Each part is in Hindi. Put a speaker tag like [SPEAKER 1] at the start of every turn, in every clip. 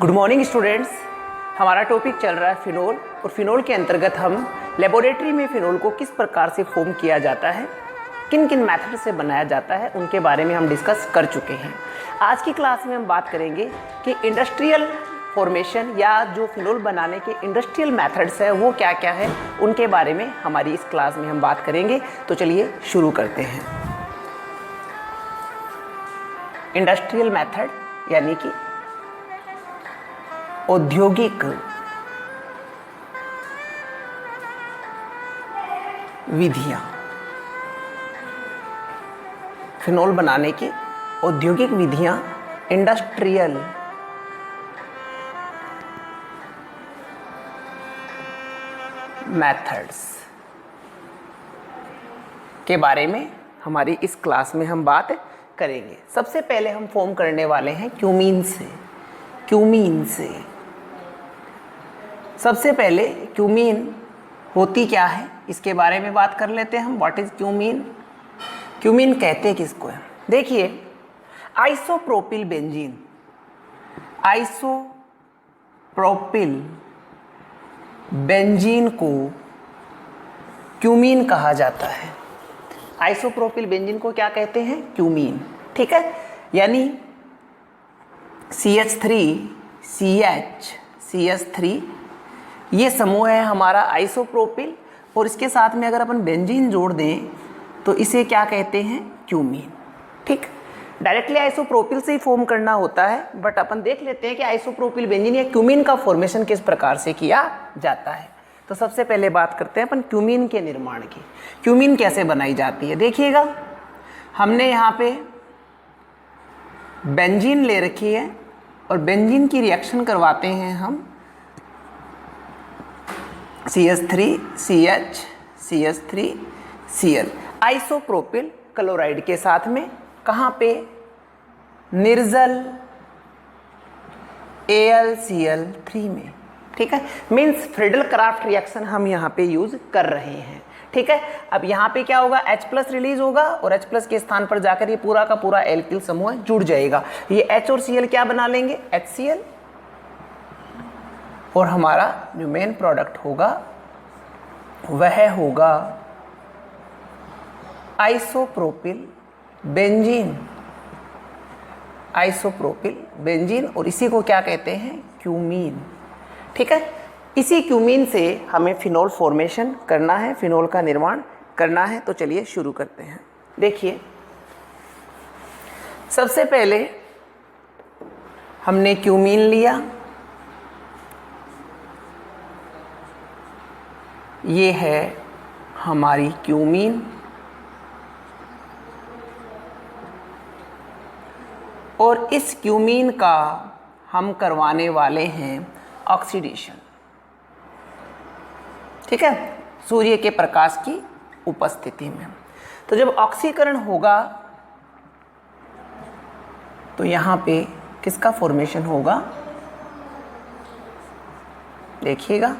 [SPEAKER 1] Good morning students. हमारा टॉपिक चल रहा है फिनोल और फिनोल के अंतर्गत हम लेबोरेटरी में फिनोल को किस प्रकार से फॉर्म किया जाता है, किन किन मेथड से बनाया जाता है, उनके बारे में हम डिस्कस कर चुके हैं। आज की क्लास में हम बात करेंगे कि इंडस्ट्रियल फॉर्मेशन या जो फिनोल बनाने के इंडस्ट्रियल मेथड्स है वो क्या क्या है, उनके बारे में हमारी इस क्लास में हम बात करेंगे। तो चलिए शुरू करते हैं। इंडस्ट्रियल मेथड यानी कि औद्योगिक विधियां, फिनोल बनाने की औद्योगिक विधियां, इंडस्ट्रियल मेथड्स के बारे में हमारी इस क्लास में हम बात करेंगे। सबसे पहले हम फॉर्म करने वाले हैं क्यूमीन से। सबसे पहले क्यूमीन होती क्या है इसके बारे में बात कर लेते हैं हम। What is cumene? क्यूमीन कहते किसको है? देखिए, आइसोप्रोपिल बेंजीन को क्यूमीन कहा जाता है। आइसोप्रोपिल बेंजीन को क्या कहते हैं? क्यूमीन। ठीक है, यानी CH3 ये समूह है हमारा आइसोप्रोपिल, और इसके साथ में अगर अपन बेंजीन जोड़ दें तो इसे क्या कहते हैं? क्यूमीन। ठीक, डायरेक्टली आइसोप्रोपिल से ही फॉर्म करना होता है, बट अपन देख लेते हैं कि आइसोप्रोपिल बेंजीन या क्यूमीन का फॉर्मेशन किस प्रकार से किया जाता है। तो सबसे पहले बात करते हैं अपन क्यूमीन के निर्माण की। क्यूमीन कैसे बनाई जाती है? देखिएगा, हमने यहाँ पे बेंजीन ले रखी है और बेंजीन की रिएक्शन करवाते हैं हम CH3CH3Cl आइसोप्रोपिल क्लोराइड के साथ में। कहाँ पे? निर्जल AlCl3 में। ठीक है, मीन्स फ्रीडल क्राफ्ट रिएक्शन हम यहाँ पे यूज कर रहे हैं। ठीक है, अब यहाँ पे क्या होगा? H+ रिलीज होगा और H+ के स्थान पर जाकर ये पूरा का पूरा एल्किल समूह जुड़ जाएगा। ये H और Cl क्या बना लेंगे? HCl, और हमारा जो मेन प्रोडक्ट होगा वह होगा आइसोप्रोपिल बेंजीन, और इसी को क्या कहते हैं? क्यूमीन। ठीक है, इसी क्यूमीन से हमें फिनोल फॉर्मेशन करना है, फिनोल का निर्माण करना है। तो चलिए शुरू करते हैं। देखिए, सबसे पहले हमने क्यूमीन लिया, ये है हमारी क्यूमीन, और इस क्यूमीन का हम करवाने वाले हैं ऑक्सीडेशन। ठीक है, सूर्य के प्रकाश की उपस्थिति में। तो जब ऑक्सीकरण होगा तो यहाँ पे किसका फॉर्मेशन होगा? देखिएगा,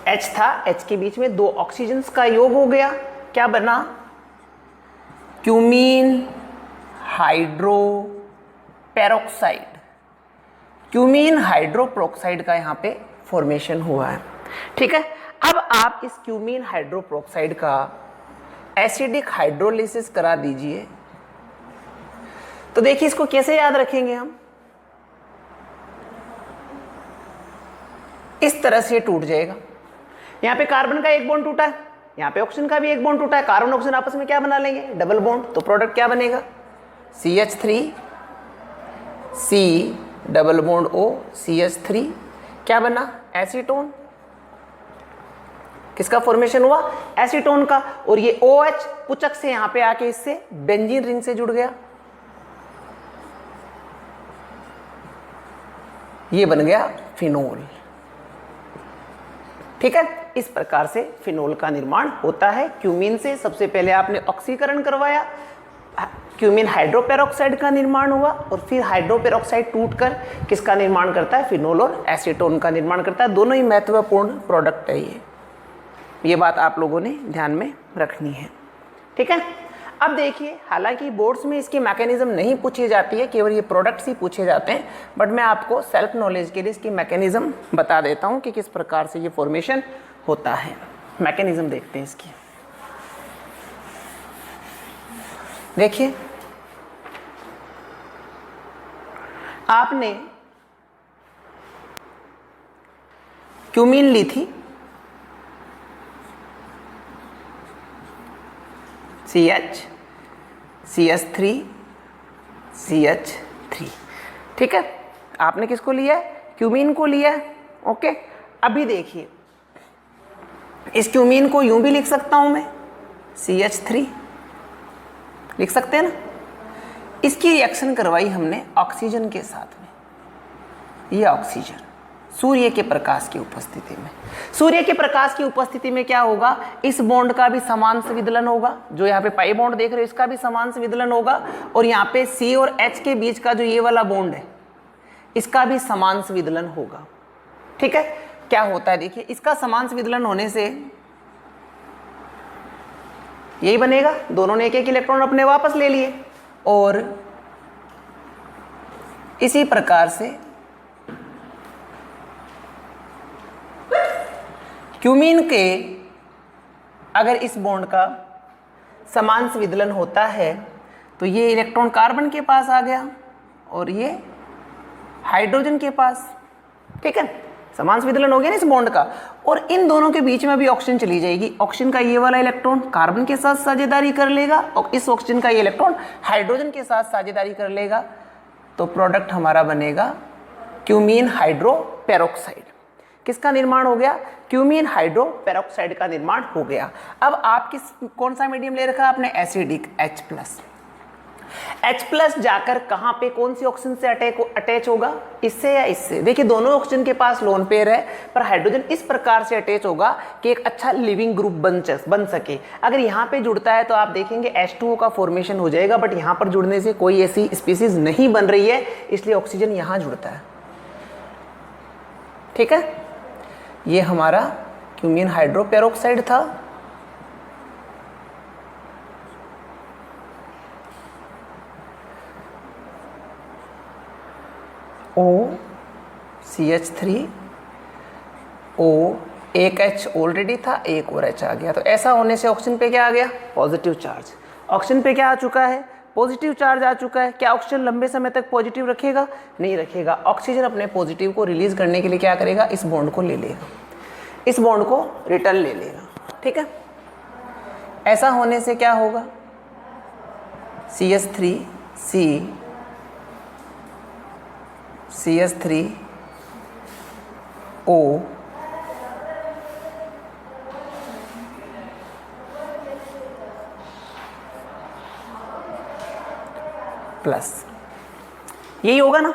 [SPEAKER 1] H था, H के बीच में दो ऑक्सीजन्स का योग हो गया, क्या बना? Cumene hydroperoxide. क्यूमीन हाइड्रोपेरोक्साइड का यहाँ पे फॉर्मेशन हुआ है। ठीक है, अब आप इस क्यूमीन हाइड्रोपेरोक्साइड का एसिडिक हाइड्रोलिसिस करा दीजिए। तो देखिए, इसको कैसे याद रखेंगे हम? इस तरह से टूट जाएगा। यहाँ पे कार्बन का एक बॉन्ड टूटा है, यहाँ पे ऑक्सीजन का भी एक बॉन्ड टूटा है। कार्बन ऑक्सीजन आपस में क्या बना लेंगे? Double bond. तो प्रोडक्ट क्या बनेगा? CH3C double bond O CH3 क्या बना? एसीटोन। किसका फॉर्मेशन हुआ? एसीटोन का। और ये OH पुचक से यहाँ पे आके इससे बेंजीन रिंग से जुड़ गया, ये बन गया फिनोल। ठीक है, इस प्रकार से फिनोल का निर्माण होता है क्यूमीन से। सबसे पहले आपने ऑक्सीकरण करवाया, क्यूमीन हाइड्रोपेरोक्साइड का निर्माण हुआ, और फिर हाइड्रोपेरोक्साइड टूटकर किसका निर्माण करता है? फिनोल और एसीटोन का निर्माण करता है। दोनों ही महत्वपूर्ण प्रोडक्ट है ये बात आप लोगों ने ध्यान में रखनी है। ठीक है, अब देखिए, हालांकि बोर्ड्स में इसकी मैकेनिज्म नहीं पूछी जाती है, केवल ये प्रोडक्ट्स ही पूछे जाते हैं, बट मैं आपको सेल्फ नॉलेज के लिए इसकी मैकेनिज्म बता देता हूँ कि किस प्रकार से ये फॉर्मेशन होता है। मैकेनिज्म देखते हैं इसकी। देखिए, आपने क्यूमीन ली थी, CH CH3 CH3, ठीक है। आपने किसको लिया है? क्यूमीन को लिया है। ओके, अभी देखिए, इस क्यूमीन को यूं भी लिख सकता हूं मैं, CH3 लिख सकते हैं ना। इसकी रिएक्शन करवाई हमने ऑक्सीजन के साथ में, ये ऑक्सीजन सूर्य के प्रकाश की उपस्थिति में। सूर्य के प्रकाश की उपस्थिति में क्या होगा? इस बॉन्ड का भी समान विदलन होगा, जो यहाँ पे पाई बॉन्ड देख रहे हो इसका भी समान विदलन होगा, और यहाँ पे C और H के बीच का जो ये वाला बॉन्ड है इसका भी समान विदलन होगा, ठीक है। क्या होता है देखिए, इसका समान विदलन होने से यही बनेगा, दोनों ने एक एक इलेक्ट्रॉन अपने वापस ले लिए, और इसी प्रकार से क्यूमीन के अगर इस बॉन्ड का समान विदलन होता है तो ये इलेक्ट्रॉन कार्बन के पास आ गया और ये हाइड्रोजन के पास, ठीक है। समान विदलन हो गया ना इस बॉन्ड का, और इन दोनों के बीच में भी ऑक्सीजन चली जाएगी। ऑक्सीजन का ये वाला इलेक्ट्रॉन कार्बन के साथ साझेदारी कर लेगा और इस ऑक्सीजन का ये इलेक्ट्रॉन हाइड्रोजन के साथ साझेदारी कर लेगा, तो प्रोडक्ट हमारा बनेगा क्यूमीन हाइड्रो पेरोक्साइड। किसका निर्माण हो गया? क्यूमीन हाइड्रो पेरोक्साइड का निर्माण हो गया। अब आप कौन सा मीडियम ले रखा है आपने? एसिडिक, H+ जाकर कहां पे कौन सी ऑक्सीजन से अटैच होगा? इससे या इससे? देखिए, दोनों ऑक्सीजन के पास लोन पेयर है, पर हाइड्रोजन इस प्रकार से अटैच होगा कि एक अच्छा लिविंग ग्रुप बन सके। अगर यहाँ पे जुड़ता है तो आप देखेंगे H2O का फॉर्मेशन हो जाएगा, बट यहाँ पर जुड़ने से कोई ऐसी स्पीसीज नहीं बन रही है, इसलिए ऑक्सीजन यहाँ जुड़ता है, ठीक है। ये हमारा क्यूमीन हाइड्रो पेरोक्साइड था। CH3 O, एक H ऑलरेडी था, एक और H आ गया, तो ऐसा होने से ऑक्सीजन पे क्या आ गया? Positive charge. ऑक्सीजन पे क्या आ चुका है? पॉजिटिव चार्ज आ चुका है। क्या ऑक्सीजन लंबे समय तक पॉजिटिव रखेगा? नहीं रखेगा। ऑक्सीजन अपने पॉजिटिव को रिलीज करने के लिए क्या करेगा? इस बॉन्ड को ले लेगा, इस बॉन्ड को रिटर्न ले लेगा, ठीक है। ऐसा होने से क्या होगा? CH3 C CH3 O plus, यही होगा ना।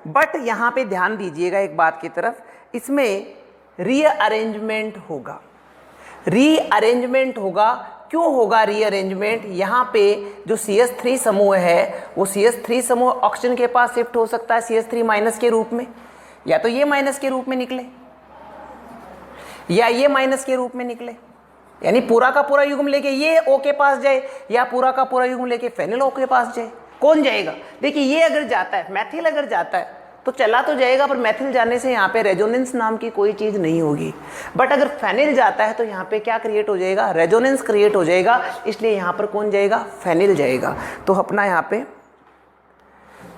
[SPEAKER 1] बट यहां पे ध्यान दीजिएगा एक बात की तरफ, इसमें रीअरेंजमेंट होगा। रीअरेंजमेंट होगा, क्यों होगा रीअरेंजमेंट? यहाँ पे जो CH3 समूह है वो CH3 समूह ऑक्सीजन के पास शिफ्ट हो सकता है CH3 माइनस के रूप में, या तो ये माइनस के रूप में निकले या ये माइनस के रूप में निकले, यानी पूरा का पूरा युग्म लेके ये O के पास जाए या पूरा का पूरा युग्म लेके फेनिल O के पास जाए। कौन जाएगा? देखिए, ये अगर जाता है, मैथिल अगर जाता है तो चला तो जाएगा, पर मैथिल जाने से यहाँ पे रेजोनेंस नाम की कोई चीज़ नहीं होगी। बट अगर फेनिल जाता है तो यहाँ पे क्या क्रिएट हो जाएगा? रेजोनेंस क्रिएट हो जाएगा, इसलिए यहाँ पर कौन जाएगा? फेनिल जाएगा। तो अपना यहाँ पे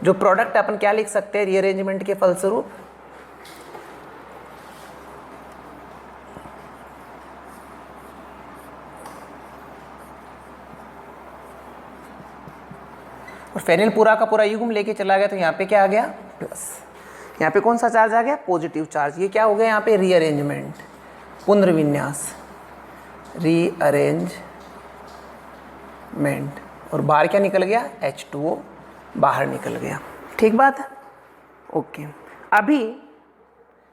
[SPEAKER 1] जो प्रोडक्ट अपन क्या लिख सकते हैं रीअरेंजमेंट के फलस्वरूप? और फेनिल पूरा का पूरा युग्म लेके चला गया, तो यहाँ पे क्या आ गया? प्लस। यहाँ पे कौन सा चार्ज आ गया? Positive charge. ये क्या हो गया यहाँ पे? रीअरेंजमेंट, पुनर्विन्यास, रीअरेंजमेंट। और बाहर क्या निकल गया? H2O बाहर निकल गया, ठीक बात है, ओके। अभी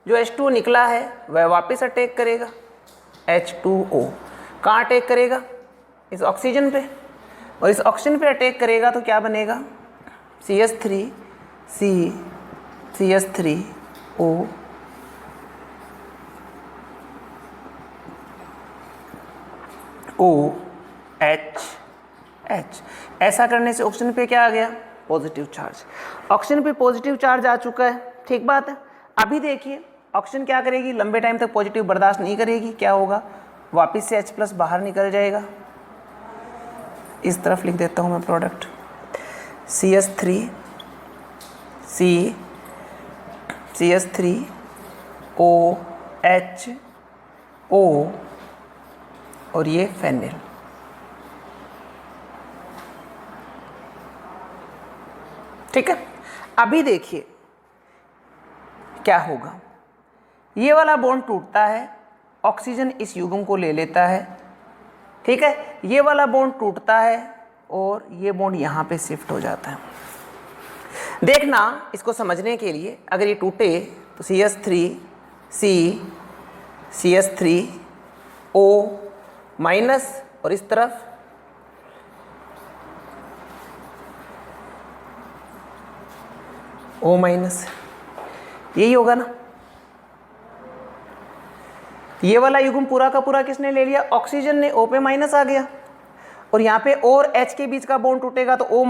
[SPEAKER 1] जो H2O निकला है वह वापस अटैक करेगा, H2O कहाँ अटैक करेगा? इस ऑक्सीजन पे, और इस ऑक्सीजन पे अटैक करेगा तो क्या बनेगा? CH3 C CH3 O O H H। ऐसा करने से ऑक्सीजन पे क्या आ गया, पॉजिटिव चार्ज। ऑक्सीजन पे पॉजिटिव चार्ज आ चुका है, ठीक बात है। अभी देखिए ऑक्सीजन क्या करेगी, लंबे टाइम तक पॉजिटिव बर्दाश्त नहीं करेगी, क्या होगा, वापस से H+ बाहर निकल जाएगा। इस तरफ लिख देता हूँ मैं प्रोडक्ट CH3 OHO और ये फेनिल। ठीक है, अभी देखिए क्या होगा, ये वाला बॉन्ड टूटता है, ऑक्सीजन इस युग्म को ले लेता है, ठीक है, ये वाला बॉन्ड टूटता है और ये बॉन्ड यहाँ पे शिफ्ट हो जाता है। देखना इसको समझने के लिए, अगर ये टूटे तो CH3O- और इस तरफ O-, यही होगा ना। ये वाला युग्म पूरा का पूरा किसने ले लिया, ऑक्सीजन ने, O पे माइनस आ गया, और यहाँ पे O और H के बीच का बॉन्ड टूटेगा तो O- और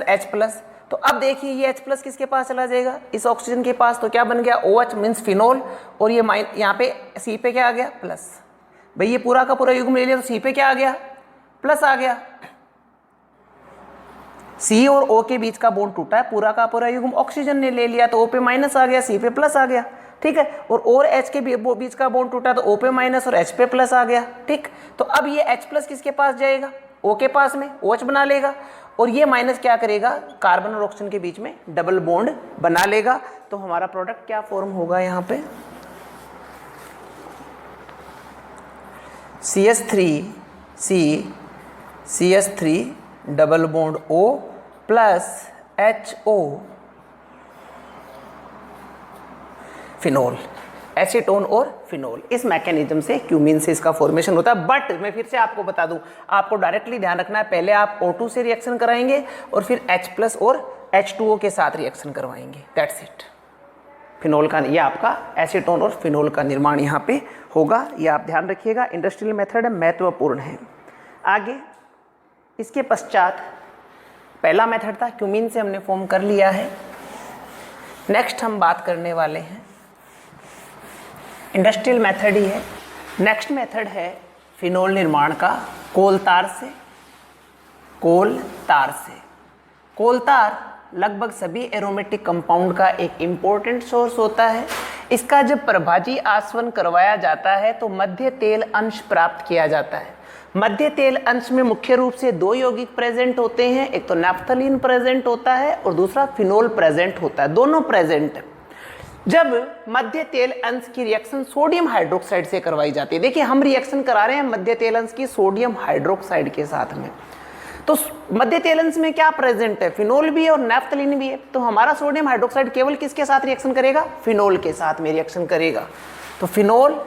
[SPEAKER 1] H+। तो अब देखिए ये H+ किसके पास चला जाएगा, इस ऑक्सीजन के पास, तो क्या बन गया, OH मीन्स फिनोल, और ये यहाँ पे C पे क्या आ गया, प्लस। भाई ये पूरा का पूरा युग्म ले लिया तो C पे क्या आ गया, प्लस आ गया। C और O के बीच का बॉन्ड टूटा है, पूरा का पूरा युग्म ऑक्सीजन ने ले लिया तो O पे माइनस आ गया, C पे प्लस आ गया, ठीक है, और H के बीच का बॉन्ड टूटा तो O पे माइनस और H पे प्लस आ गया, ठीक। तो अब ये H+ किसके पास जाएगा, O के पास में, OH बना लेगा, और ये माइनस क्या करेगा, कार्बन और ऑक्सीजन के बीच में डबल बॉन्ड बना लेगा। तो हमारा प्रोडक्ट क्या फॉर्म होगा, यहाँ पे CH3 double bond O plus HO phenol, acetone और फिनोल। इस मैकेनिज्म से क्यूमीन से इसका फॉर्मेशन होता है। बट मैं फिर से आपको बता दूं, आपको डायरेक्टली ध्यान रखना है, पहले आप O2 से रिएक्शन कराएंगे और फिर H+ और H2O के साथ रिएक्शन करवाएंगे, दैट्स इट। फिनोल का, ये आपका एसीटोन और फिनोल का निर्माण यहाँ पे होगा, ये आप ध्यान रखिएगा। इंडस्ट्रियल मेथड महत्वपूर्ण है। आगे इसके पश्चात पहला मेथड था, क्यूमीन से हमने फॉर्म कर लिया है। नेक्स्ट हम बात करने वाले हैं, इंडस्ट्रियल मेथड ही है। नेक्स्ट मेथड है फिनोल निर्माण का कोलतार से। कोलतार लगभग एरोमेटिक एरोमेटिक कंपाउंड का एक इम्पोर्टेंट सोर्स होता है। इसका जब प्रभाजी आसवन करवाया जाता है तो मध्य तेल अंश प्राप्त किया जाता है। मध्य तेल अंश में मुख्य रूप से दो यौगिक प्रेजेंट होते हैं, एक तो नैफ्थलीन प्रेजेंट होता है और दूसरा फिनोल प्रेजेंट होता है, दोनों प्रेजेंट। जब मध्य तेल अंश की रिएक्शन सोडियम हाइड्रोक्साइड से करवाई जाती है, देखिए हम रिएक्शन करा रहे हैं मध्य तेल अंश की सोडियम हाइड्रोक्साइड के साथ में, तो मध्य तेल अंश में क्या प्रेजेंट है, फिनोल भी है और नैफ्थलीन भी है। तो हमारा सोडियम हाइड्रोक्साइड केवल किसके साथ रिएक्शन करेगा, फिनोल के साथ में रिएक्शन करेगा। तो फिनोल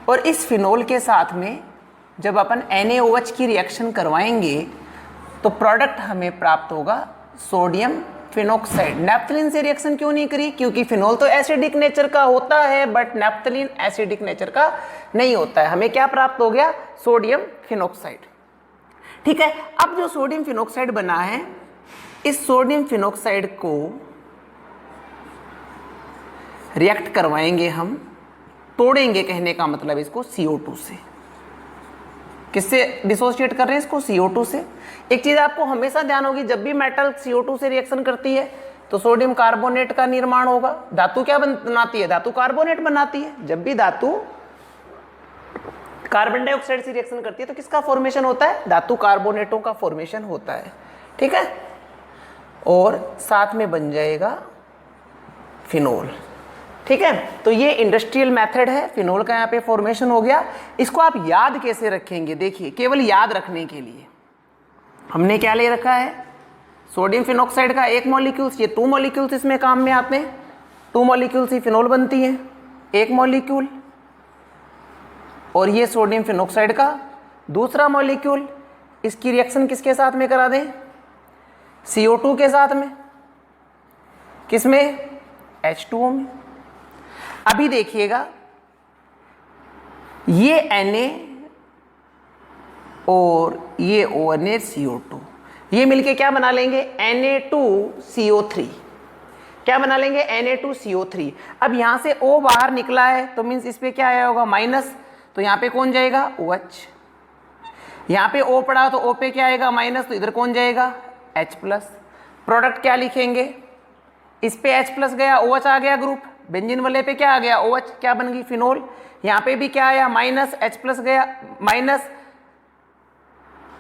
[SPEAKER 1] और इस फिनोल के साथ में जब अपन NaOH की रिएक्शन करवाएंगे तो प्रोडक्ट हमें प्राप्त होगा सोडियम फिनोक्साइड। नैफ्थलीन से रिएक्शन क्यों नहीं करी, क्योंकि फिनोल तो एसिडिक नेचर का होता है बट नैफ्थलीन एसिडिक नेचर का नहीं होता है। हमें क्या प्राप्त हो गया, सोडियम फिनोक्साइड। ठीक है, अब जो सोडियम फिनोक्साइड बना है, इस सोडियम फिनोक्साइड को रिएक्ट करवाएंगे हम, तोड़ेंगे, कहने का मतलब इसको CO2 से। किससे डिसोसिएट कर रहे हैं इसको, CO2 से। एक चीज आपको हमेशा ध्यान होगी, जब भी मेटल CO2 से रिएक्शन करती है तो सोडियम कार्बोनेट का निर्माण होगा। धातु क्या बनाती है, धातु कार्बोनेट बनाती है। जब भी धातु कार्बन डाइऑक्साइड से रिएक्शन करती है तो किसका फॉर्मेशन होता है, धातु कार्बोनेटों का फॉर्मेशन होता है। ठीक है, और साथ में बन जाएगा फिनोल। ठीक है, तो ये इंडस्ट्रियल मेथड है, फिनोल का यहाँ पे फॉर्मेशन हो गया। इसको आप याद कैसे रखेंगे, देखिए केवल याद रखने के लिए हमने क्या ले रखा है, सोडियम फिनोक्साइड का एक मॉलिक्यूल्स, ये 2 मॉलिक्यूल्स इसमें काम में आते हैं। 2 मॉलिक्यूल्स ही फिनोल बनती है, एक मॉलिक्यूल, और ये सोडियम फिनोक्साइड का दूसरा मॉलिक्यूल। इसकी रिएक्शन किसके साथ में करा दें, CO2 के साथ में, किसमें, H2O में। अभी देखिएगा ये Na और ये ONH CO2, ये मिलके क्या बना लेंगे Na2CO3। क्या बना लेंगे Na2CO3। अब यहाँ से O बाहर निकला है तो मीन्स इस पे क्या आया होगा माइनस, तो यहाँ पे कौन जाएगा OH। यहाँ पे O पड़ा तो O पे क्या आएगा माइनस, तो इधर कौन जाएगा H प्लस। प्रोडक्ट क्या लिखेंगे, इस पे H प्लस गया OH आ गया ग्रुप, बेंजीन वाले पे क्या आ गया OH, क्या बन गई फिनोल। यहाँ पे भी क्या आया माइनस H प्लस गया माइनस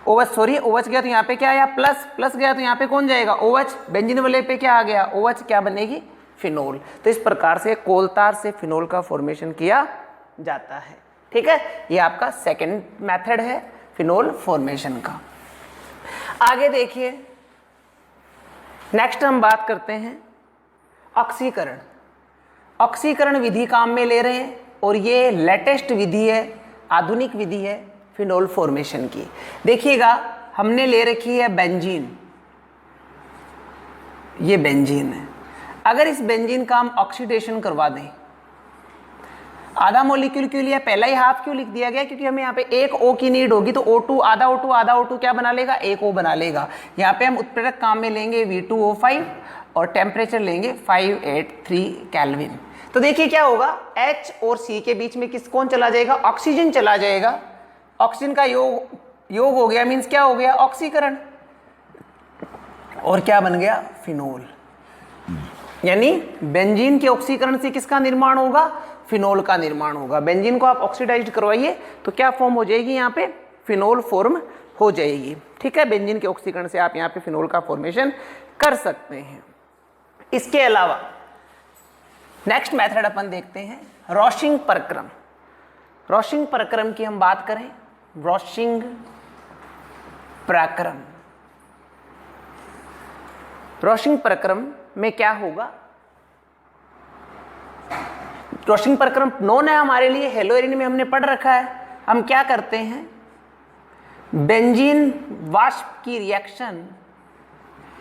[SPEAKER 1] OH, सॉरी OH गया तो यहाँ पे क्या आया प्लस, प्लस गया तो यहाँ पे कौन जाएगा OH, बेंजीन वाले पे क्या आ गया OH, क्या बनेगी फिनोल। तो इस प्रकार से कोल तार से फिनोल का फॉर्मेशन किया जाता है। ठीक है, ये आपका सेकेंड मेथड है फिनोल फॉर्मेशन का। आगे देखिए, नेक्स्ट हम बात करते हैं ऑक्सीकरण। ऑक्सीकरण विधि काम में ले रहे हैं और ये लेटेस्ट विधि है, आधुनिक विधि है फिनोल फॉर्मेशन की। देखिएगा, हमने ले रखी है बेंजीन, ये बेंजीन है। अगर इस बेंजीन का हम ऑक्सीडेशन करवा दें, आधा मॉलिक्यूल क्यों लिया, पहला ही हाफ क्यों लिख दिया गया, क्योंकि हमें यहाँ पे एक O की नीड होगी, तो O2 आधा O2 क्या बना लेगा, एक O बना लेगा। यहाँ पे हम उत्प्रेरक काम में लेंगे V2O5 और टेम्परेचर लेंगे 583 केल्विन। तो देखिए क्या होगा, H और C के बीच में कौन चला जाएगा, ऑक्सीजन चला जाएगा। ऑक्सीजन का योग हो गया, मीन्स क्या हो गया ऑक्सीकरण, और क्या बन गया फिनोल। यानी बेंजीन के ऑक्सीकरण से किसका निर्माण होगा, फिनोल का निर्माण होगा। बेंजीन को आप ऑक्सीडाइज करवाइए तो क्या फॉर्म हो जाएगी, यहाँ पे फिनोल फॉर्म हो जाएगी। ठीक है, बेंजीन के ऑक्सीकरण से आप यहाँ पे फिनोल का फॉर्मेशन कर सकते हैं। इसके अलावा नेक्स्ट मेथड अपन देखते हैं रॉशिंग प्रक्रम। रॉशिंग प्रक्रम की हम बात करें, रॉशिंग प्रक्रम, रॉशिंग प्रक्रम में क्या होगा, रॉशिंग प्रक्रम नोन है हमारे लिए, हेलोएरिन में हमने पढ़ रखा है। हम क्या करते हैं, बेंजीन वाष्प की रिएक्शन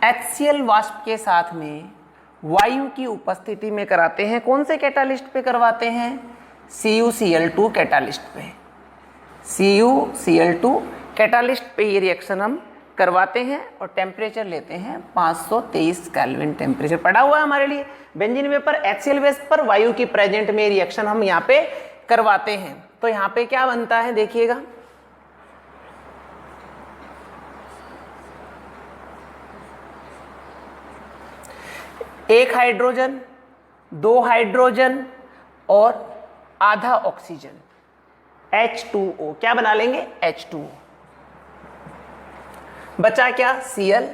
[SPEAKER 1] HCl वाष्प के साथ में वायु की उपस्थिति में कराते हैं। कौन से कैटालिस्ट पे करवाते हैं, CuCl2 कैटालिस्ट पे। CuCl2 कैटालिस्ट पे ये रिएक्शन हम करवाते हैं और टेम्परेचर लेते हैं 523 केल्विन टेम्परेचर पड़ा हुआ है हमारे लिए। बेंजीन पेपर HCl बेस पर वायु की प्रेजेंट में रिएक्शन हम यहाँ पे करवाते हैं। तो यहाँ पे क्या बनता है देखिएगा, एक हाइड्रोजन, दो हाइड्रोजन और आधा ऑक्सीजन, H2O, क्या बना लेंगे H2O। बचा क्या Cl,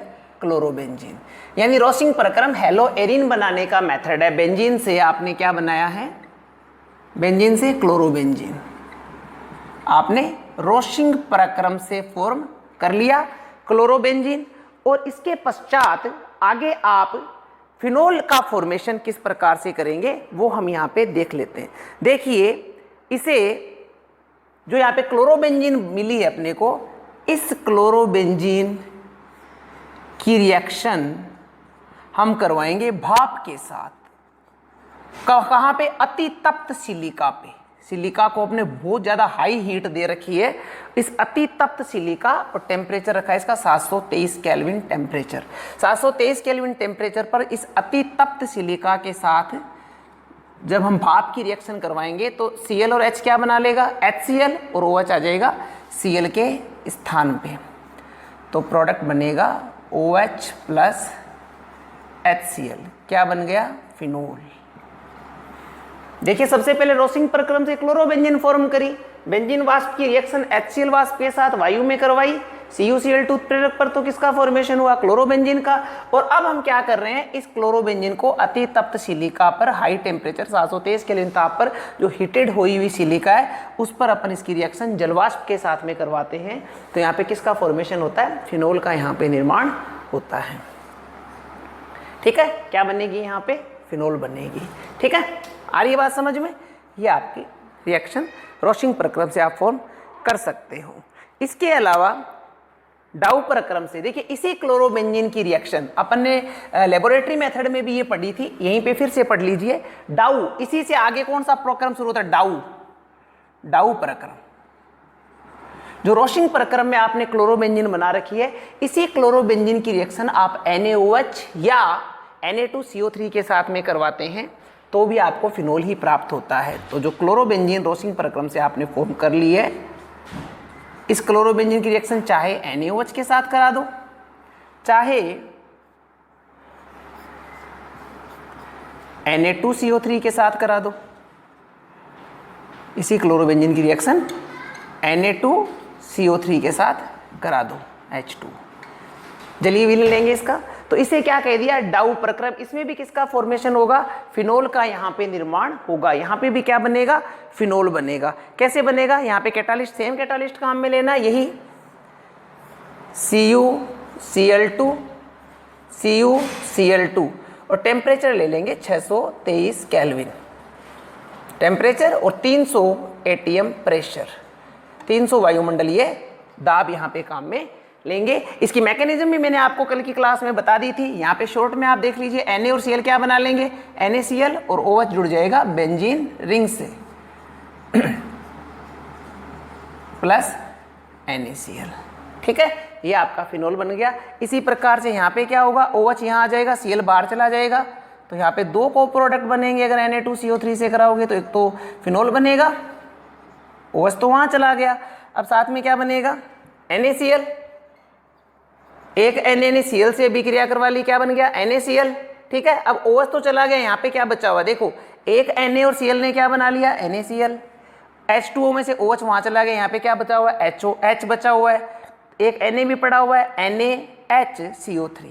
[SPEAKER 1] क्लोरोबेंजीन। यानी रॉशिंग प्रक्रम हेलोएरिन बनाने का मेथड है। बेंजीन से आपने क्या बनाया है, बेंजीन से क्लोरोबेंजीन आपने रॉशिंग प्रक्रम से फॉर्म कर लिया क्लोरोबेंजीन, और इसके पश्चात आगे आप फिनोल का फॉर्मेशन किस प्रकार से करेंगे वो हम यहाँ पे देख लेते हैं। देखिए, इसे जो यहाँ पे क्लोरोबेंजीन मिली है अपने को, इस क्लोरोबेंजीन की रिएक्शन हम करवाएंगे भाप के साथ। कहाँ पे, अति तप्त सिलिका पे। सिलिका को अपने बहुत ज़्यादा हाई हीट दे रखी है, इस अति तप्त सिलिका, और टेम्परेचर रखा है इसका 723 केल्विन टेम्परेचर। 723 केल्विन टेम्परेचर पर इस अति तप्त सिलिका के साथ जब हम भाप की रिएक्शन करवाएंगे तो Cl और H क्या बना लेगा, HCl, और OH आ जाएगा Cl के स्थान पे। तो प्रोडक्ट बनेगा OH प्लस HCl, क्या बन गया फिनोल। देखिए, सबसे पहले रॉशिंग प्रक्रम से क्लोरोबेंजीन फॉर्म करी, बेंजीन वाष्प की रिएक्शन HCl वाष्प के साथ वायु में करवाई, CuCl2 उत्प्रेरक पर तो किसका फॉर्मेशन हुआ, क्लोरोबेंजीन का। और अब हम क्या कर रहे हैं, इस क्लोरोबेंजीन को अति तप्त सिलिका पर हाई टेम्परेचर 723 केल्विन ताप पर जो हीटेड हुई हुई सिलिका है उस पर अपन इसकी रिएक्शन जलवाष्प के साथ में करवाते हैं। तो यहाँ पे किसका फॉर्मेशन होता है, फिनोल का यहाँ पे निर्माण होता है। ठीक है, क्या बनेगी यहाँ पे, फिनोल बनेगी। ठीक है, आ रही है बात समझ में। ये आपकी रिएक्शन रॉशिंग प्रक्रम से आप फॉर्म कर सकते हो। इसके अलावा डाउ प्रक्रम से, देखिए इसी क्लोरोबेंजीन की रिएक्शन अपन ने लेबोरेटरी मेथड में भी ये पढ़ी थी, यहीं पे फिर से पढ़ लीजिए। डाउ, इसी से आगे कौन सा प्रक्रम शुरू होता है, डाउ, डाउ प्रक्रम। जो रोशिंग प्रक्रम में आपने क्लोरोबेंजीन बना रखी है, इसी क्लोरोबेंजीन की रिएक्शन आप NaOH या Na2CO3 के साथ में करवाते हैं तो भी आपको फिनोल ही प्राप्त होता है। तो जो क्लोरोबेंजीन रोशिंग प्रक्रम से आपने फॉर्म कर ली है, इस क्लोरोबेंजीन की रिएक्शन चाहे NaOH के साथ करा दो, चाहे Na2CO3 के साथ करा दो, इसी क्लोरोबेंजीन की रिएक्शन Na2CO3 के साथ करा दो, H2। जलीय विलयन लेंगे इसका, तो इसे क्या कह दिया, डाउ प्रक्रम। इसमें भी किसका फॉर्मेशन होगा, फिनोल का यहाँ पे निर्माण होगा। यहाँ पे भी क्या बनेगा, फिनोल बनेगा। कैसे बनेगा, यहाँ पे कैटालिस्ट, सेम कैटालिस्ट काम में लेना, यही CuCl2 CuCl2 और टेम्परेचर ले लेंगे 623 केल्विन टेम्परेचर और 300 ATM प्रेशर, 300 वायुमंडलीय दाब यहाँ पे काम में लेंगे। इसकी मैकेनिज्म भी मैंने आपको कल की क्लास में बता दी थी। यहाँ पे शॉर्ट में आप देख लीजिए, Na और Cl क्या बना लेंगे, NaCl और OH जुड़ जाएगा बेंजीन रिंग से प्लस NaCl। ठीक है, ये आपका फिनोल बन गया। इसी प्रकार से यहाँ पे क्या होगा, OH यहाँ आ जाएगा, Cl बाहर चला जाएगा, तो यहाँ पे दो को प्रोडक्ट बनेंगे। अगर Na2CO3 से कराओगे तो एक तो फिनोल बनेगा, OH तो वहाँ चला गया। अब साथ में क्या बनेगा, NaCl, एक NaCl से अभिक्रिया करवा ली, क्या बन गया, NaCl। ठीक है, अब OH तो चला गया, यहाँ पे क्या बचा हुआ, देखो एक Na और Cl ने क्या बना लिया, NaCl। H2O में से OH वहाँ चला गया, यहाँ पे क्या बचा हुआ है, H बचा हुआ है, एक Na भी पड़ा हुआ है, NaHCO3,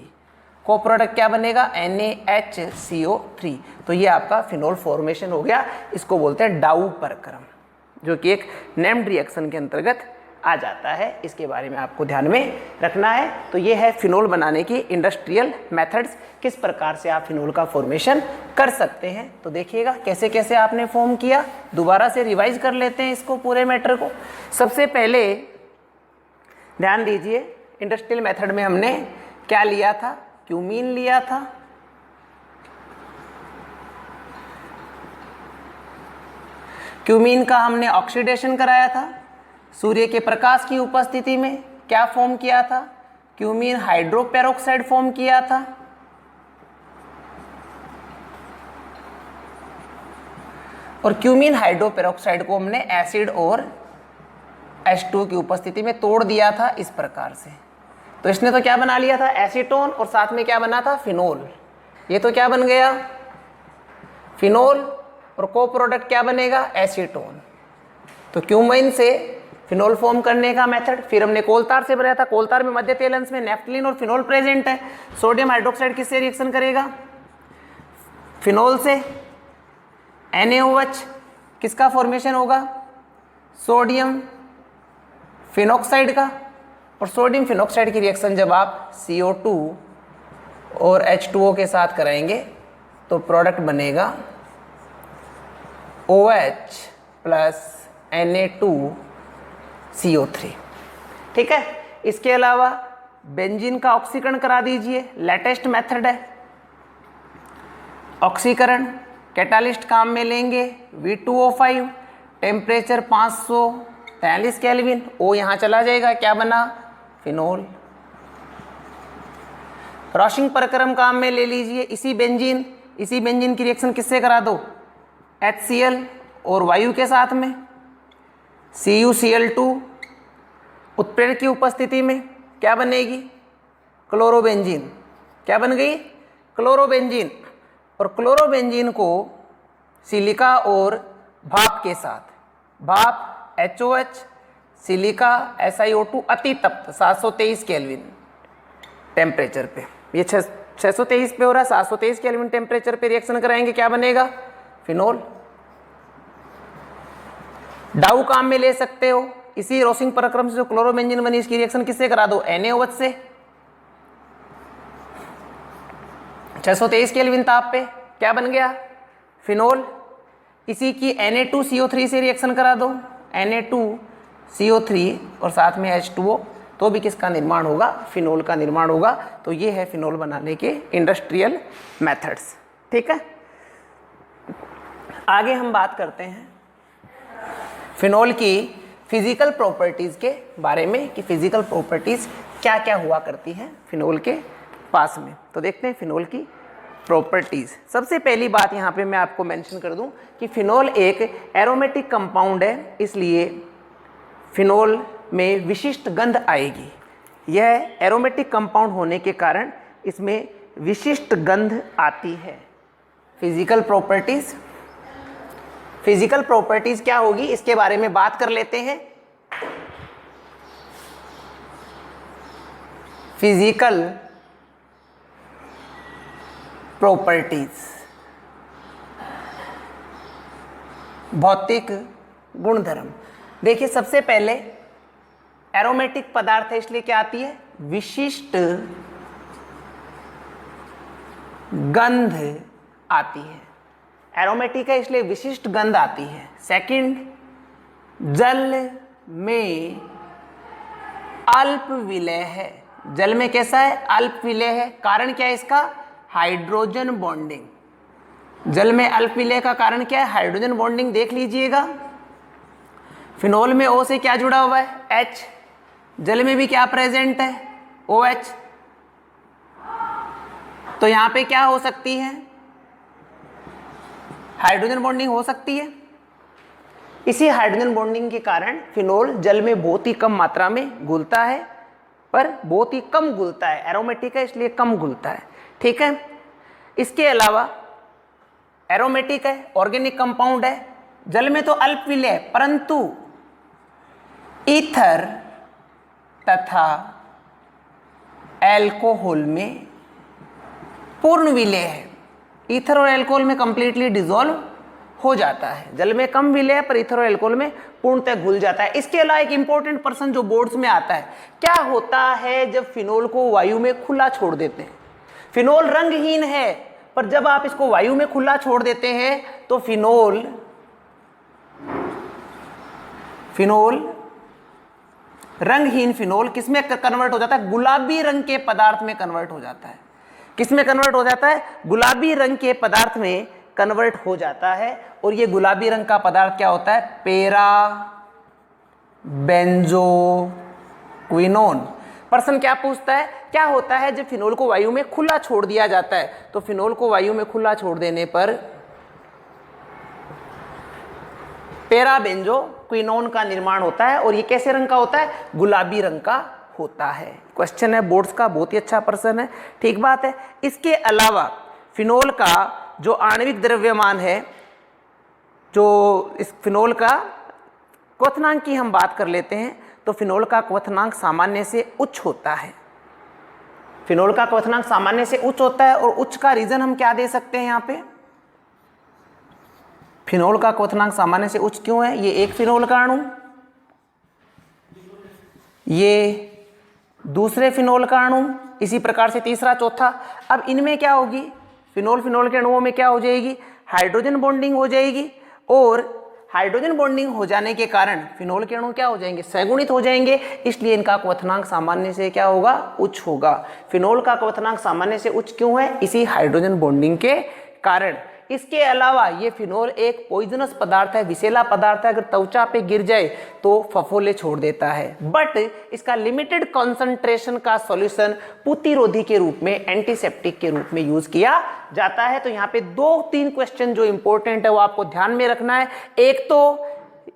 [SPEAKER 1] को प्रोडक्ट क्या बनेगा, NaHCO3। तो ये आपका फिनोल फॉर्मेशन हो गया। इसको बोलते हैं डाउ प्रक्रम, जो कि एक नेम्ड रिएक्शन के अंतर्गत आ जाता है। इसके बारे में आपको ध्यान में रखना है। तो ये है फिनोल बनाने की इंडस्ट्रियल मेथड्स, किस प्रकार से आप फिनोल का फॉर्मेशन कर सकते हैं। तो देखिएगा कैसे कैसे आपने फॉर्म किया, दोबारा से रिवाइज कर लेते हैं इसको पूरे मैटर को। सबसे पहले ध्यान दीजिए, इंडस्ट्रियल मेथड में हमने क्या लिया था, क्यूमीन लिया था, क्यूमीन का हमने ऑक्सीडेशन कराया था, सूर्य के प्रकाश की उपस्थिति में क्या फॉर्म किया था, क्यूमीन हाइड्रोपेरोक्साइड फॉर्म किया था। और क्यूमीन हाइड्रोपेरोक्साइड को हमने एसिड और H2 की उपस्थिति में तोड़ दिया था इस प्रकार से। तो इसने तो क्या बना लिया था, एसीटोन, और साथ में क्या बना था, फिनोल। ये तो क्या बन गया, फिनोल, और को प्रोडक्ट क्या बनेगा, एसीटोन। तो क्यूमीन से फिनोल फॉर्म करने का मेथड। फिर हमने कोलतार से बनाया था, कोलतार में मध्य तेल अंश में नेफ्थलीन और फिनोल प्रेजेंट है। सोडियम हाइड्रोक्साइड किससे रिएक्शन करेगा, फिनोल से। NaOH किसका फॉर्मेशन होगा, सोडियम फिनॉक्साइड का। और सोडियम फिनॉक्साइड की रिएक्शन जब आप CO2 और H2O के साथ कराएंगे तो प्रोडक्ट बनेगा OH प्लस Na2CO3। ठीक है, इसके अलावा बेंजीन का ऑक्सीकरण करा दीजिए, लेटेस्ट मेथड है। ऑक्सीकरण कैटालिस्ट काम में लेंगे, V2O5, टेम्परेचर 543 केल्विन, O यहाँ चला जाएगा, क्या बना, फिनोल। रॉशिंग प्रक्रम काम में ले लीजिए, इसी बेंजीन की रिएक्शन किससे करा दो, HCl और वायु के साथ में, CuCl2, उत्प्रेरक की उपस्थिति में क्या बनेगी, क्लोरोबेंजीन। क्या बन गई, क्लोरोबेंजीन। और क्लोरोबेंजीन को सिलिका और भाप के साथ, भाप HOH, सिलिका SiO2, अति तप्त 723 केल्विन टेम्परेचर पे, ये 623 पे हो रहा है, 723 केल्विन टेम्परेचर पे रिएक्शन कराएंगे, क्या बनेगा, फिनोल। डाउ काम में ले सकते हो, इसी रोशिंग प्रक्रम से जो क्लोरोबेंजीन बनी, इसकी रिएक्शन किससे करा दो, NaOH से। 623 केल्विन ताप पे क्या बन गया, फिनोल। इसी की Na2CO3 से रिएक्शन करा दो, Na2CO3 और साथ में H2O, तो भी किसका निर्माण होगा, फिनोल का निर्माण होगा। तो ये है फिनोल बनाने के इंडस्ट्रियल मेथड्स। ठीक है, आगे हम बात करते हैं फिनोल की फिजिकल प्रॉपर्टीज़ के बारे में कि फिजिकल प्रॉपर्टीज़ क्या क्या हुआ करती हैं फिनोल के पास में। तो देखते हैं फिनोल की प्रॉपर्टीज़। सबसे पहली बात यहाँ पे मैं आपको मेंशन कर दूँ कि फिनोल एक एरोमेटिक कंपाउंड है, इसलिए फिनोल में विशिष्ट गंध आएगी। यह एरोमेटिक कंपाउंड होने के कारण इसमें विशिष्ट गंध आती है। फिजिकल प्रॉपर्टीज़ क्या होगी इसके बारे में बात कर लेते हैं। फिजिकल प्रॉपर्टीज, भौतिक गुणधर्म। देखिए सबसे पहले एरोमेटिक पदार्थ है इसलिए क्या आती है, विशिष्ट गंध आती है। एरोमेटिक है इसलिए विशिष्ट गंध आती है। सेकंड, जल में अल्प विलय है। जल में कैसा है, अल्प विलय है। कारण क्या है इसका, हाइड्रोजन बॉन्डिंग। जल में अल्प विलय का कारण क्या है, हाइड्रोजन बॉन्डिंग। देख लीजिएगा फिनोल में O से क्या जुड़ा हुआ है, H। जल में भी क्या प्रेजेंट है, OH। तो यहां पे क्या हो सकती है, हाइड्रोजन बॉन्डिंग हो सकती है। इसी हाइड्रोजन बॉन्डिंग के कारण फिनोल जल में बहुत ही कम मात्रा में घुलता है, पर बहुत ही कम घुलता है। एरोमेटिक है इसलिए कम घुलता है, ठीक है। इसके अलावा एरोमेटिक है, ऑर्गेनिक कंपाउंड है, जल में तो अल्प विलय है, परंतु ईथर तथा एल्कोहल में पूर्ण विलय है। ईथर और एल्कोहल में कंप्लीटली डिसॉल्व हो जाता है। जल में कम विलय है पर ईथर और एल्कोहल में पूर्णतः घुल जाता है। इसके अलावा एक इंपॉर्टेंट पर्सन जो बोर्ड्स में आता है, क्या होता है जब फिनोल को वायु में खुला छोड़ देते हैं। फिनोल रंगहीन है, पर जब आप इसको वायु में खुला छोड़ देते हैं तो फिनोल रंगहीन फिनोल किसमें कन्वर्ट हो जाता है, गुलाबी रंग के पदार्थ में कन्वर्ट हो जाता है। किसमें कन्वर्ट हो जाता है, गुलाबी रंग के पदार्थ में कन्वर्ट हो जाता है। और ये गुलाबी रंग का पदार्थ क्या होता है, पेरा बेंजोक्विनोन। पर्सन क्या पूछता है, क्या होता है जब फिनोल को वायु में खुला छोड़ दिया जाता है। तो फिनोल को वायु में खुला छोड़ देने पर पेरा बेंजोक्विनोन का निर्माण होता है। और ये कैसे रंग का होता है, गुलाबी रंग का होता है। क्वेश्चन है बोर्ड्स का, बहुत ही अच्छा पर्सन है, ठीक बात है। इसके अलावा फिनोल का जो आणविक द्रव्यमान है, जो इस फिनोल का क्वथनांक की हम बात कर लेते हैं, तो फिनोल का क्वथनांक सामान्य से उच्च होता है। फिनोल का क्वथनांक सामान्य से उच्च होता है। और उच्च का रीजन हम क्या दे सकते हैं, यहाँ पे फिनोल का क्वथनांक सामान्य से उच्च क्यों है, ये एक फिनोल का अणु, ये दूसरे फिनोल का अणु, इसी प्रकार से तीसरा चौथा। अब इनमें क्या होगी, फिनोल के अणुओं में क्या हो जाएगी, हाइड्रोजन बॉन्डिंग हो जाएगी। और हाइड्रोजन बॉन्डिंग हो जाने के कारण फिनोल के अणु क्या हो जाएंगे, सगुणित हो जाएंगे। इसलिए इनका क्वथनांक सामान्य से क्या होगा, उच्च होगा। फिनोल का क्वथनांक सामान्य से उच्च क्यों है, इसी हाइड्रोजन बॉन्डिंग के कारण। इसके अलावा ये फिनोल एक पॉइजनस पदार्थ है, विषैला पदार्थ है। अगर त्वचा पे गिर जाए तो फफोले छोड़ देता है। बट इसका लिमिटेड कॉन्सेंट्रेशन का सॉल्यूशन प्रतिरोधी के रूप में, एंटीसेप्टिक के रूप में यूज किया जाता है। तो यहाँ पे 2-3 क्वेश्चन जो इंपॉर्टेंट है वो आपको ध्यान में रखना है। एक तो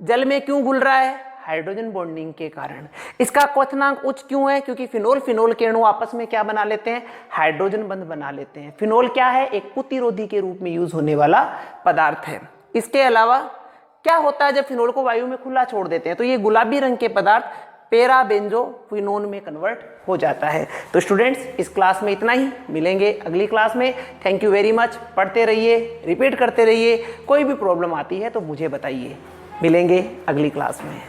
[SPEAKER 1] जल में क्यों घुल रहा है, हाइड्रोजन बॉन्डिंग के कारण। इसका क्वथनांक उच्च क्यों है, क्योंकि फिनोल के अणु आपस में क्या बना लेते हैं, हाइड्रोजन बंध बना लेते हैं। फिनोल क्या है, एक प्रतिरोधी के रूप में यूज होने वाला पदार्थ है। इसके अलावा क्या होता है जब फिनोल को वायु में खुला छोड़ देते हैं, तो ये गुलाबी रंग के पदार्थ पेरा बेंजोक्विनोन में कन्वर्ट हो जाता है। तो स्टूडेंट्स इस क्लास में इतना ही, मिलेंगे अगली क्लास में। Thank you very much. पढ़ते रहिए, रिपीट करते रहिए। कोई भी प्रॉब्लम आती है तो मुझे बताइए। मिलेंगे अगली क्लास में।